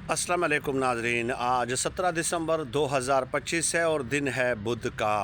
अस्सलाम वालेकुम नाजरीन। आज 17 दिसंबर 2025 है और दिन है बुध का।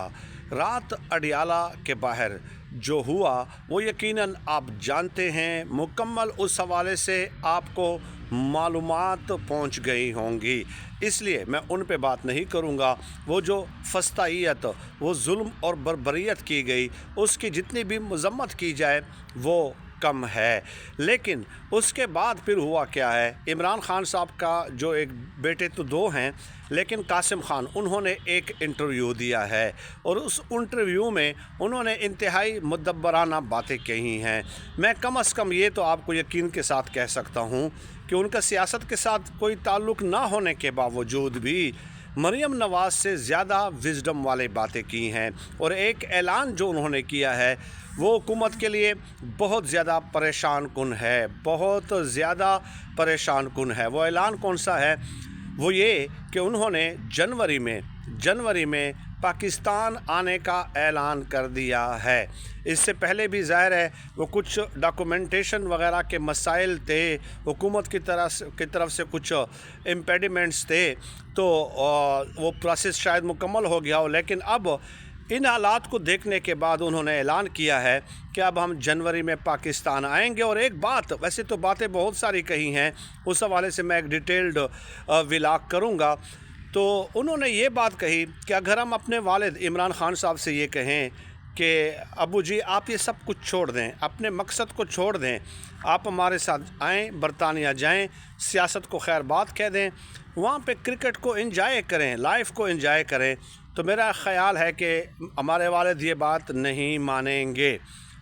रात अडियाला के बाहर जो हुआ वो यकीनन आप जानते हैं। मुकम्मल उस हवाले से आपको मालूमात पहुंच गई होंगी, इसलिए मैं उन पे बात नहीं करूंगा। वो जो फस्तायत, वो जुल्म और बर्बरियत की गई, उसकी जितनी भी मजम्मत की जाए वो कम है। लेकिन उसके बाद फिर हुआ क्या है, इमरान खान साहब का जो एक बेटे तो दो हैं, लेकिन कासिम खान, उन्होंने एक इंटरव्यू दिया है और उस इंटरव्यू में उन्होंने इंतहाई मुदब्बराना बातें कही हैं। मैं कम अज़ कम ये तो आपको यकीन के साथ कह सकता हूँ कि उनका सियासत के साथ कोई ताल्लुक़ ना होने के बावजूद भी मरियम नवाज़ से ज़्यादा विज़डम वाली बातें की हैं। और एक ऐलान जो उन्होंने किया है वो हुकूमत के लिए बहुत ज़्यादा परेशान कुन है, बहुत ज़्यादा परेशान कुन है। वो ऐलान कौन सा है? वो ये कि उन्होंने जनवरी में पाकिस्तान आने का ऐलान कर दिया है। इससे पहले भी ज़ाहिर है वो कुछ डॉक्यूमेंटेशन वगैरह के मसाइल थे, हुकूमत की तरफ से कुछ इम्पेडिमेंट्स थे, तो वो प्रोसेस शायद मुकम्मल हो गया हो। लेकिन अब इन हालात को देखने के बाद उन्होंने ऐलान किया है कि अब हम जनवरी में पाकिस्तान आएंगे। और एक बात, वैसे तो बातें बहुत सारी कही हैं, उस हवाले से मैं एक डिटेल्ड विलाग करूँगा। तो उन्होंने ये बात कही कि अगर हम अपने वालिद इमरान खान साहब से ये कहें कि अबू जी आप ये सब कुछ छोड़ दें, अपने मकसद को छोड़ दें, आप हमारे साथ आएँ, बरतानिया जाएँ, सियासत को खैर बात कह दें, वहाँ पे क्रिकेट को एंजॉय करें, लाइफ को एंजॉय करें, तो मेरा ख़्याल है कि हमारे वालिद ये बात नहीं मानेंगे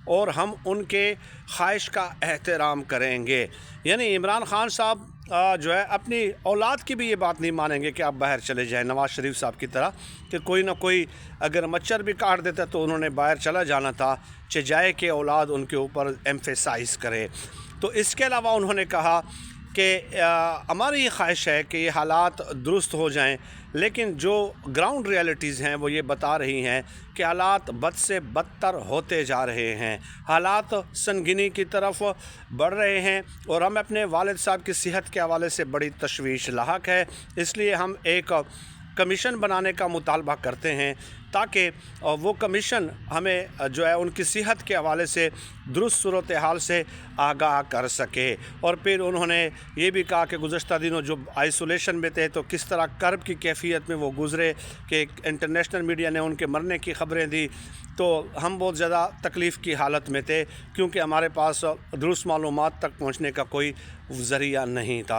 और हम उनके ख्वाहिश का एहतराम करेंगे। यानी इमरान खान साहब जो है अपनी औलाद की भी ये बात नहीं मानेंगे कि आप बाहर चले जाएं, नवाज़ शरीफ साहब की तरह, कि कोई ना कोई अगर मच्छर भी काट देता तो उन्होंने बाहर चला जाना था, चजाए कि औलाद उनके ऊपर एम्फेसाइज करे। तो इसके अलावा उन्होंने कहा कि हमारी ये ख्वाहिश है कि ये हालात दुरुस्त हो जाएं, लेकिन जो ग्राउंड रियलिटीज़ हैं वो ये बता रही हैं कि हालात बद से बदतर होते जा रहे हैं, हालात संगीनी की तरफ बढ़ रहे हैं और हम अपने वालिद साहब की सेहत के हवाले से बड़ी तशवीश लाहक है। इसलिए हम एक कमीशन बनाने का मुतालबा करते हैं ताकि वो कमीशन हमें जो है उनकी सेहत के हवाले से दुरुस्त सूरत हाल से आगाह कर सके। और फिर उन्होंने ये भी कहा कि गुज़श्ता दिनों जो आइसोलेशन में थे तो किस तरह कर्ब की कैफियत में वो गुज़रे, कि इंटरनेशनल मीडिया ने उनके मरने की ख़बरें दी, तो हम बहुत ज़्यादा तकलीफ़ की हालत में थे क्योंकि हमारे पास दुरुस्त मालूमात तक पहुँचने का कोई ज़रिया नहीं था।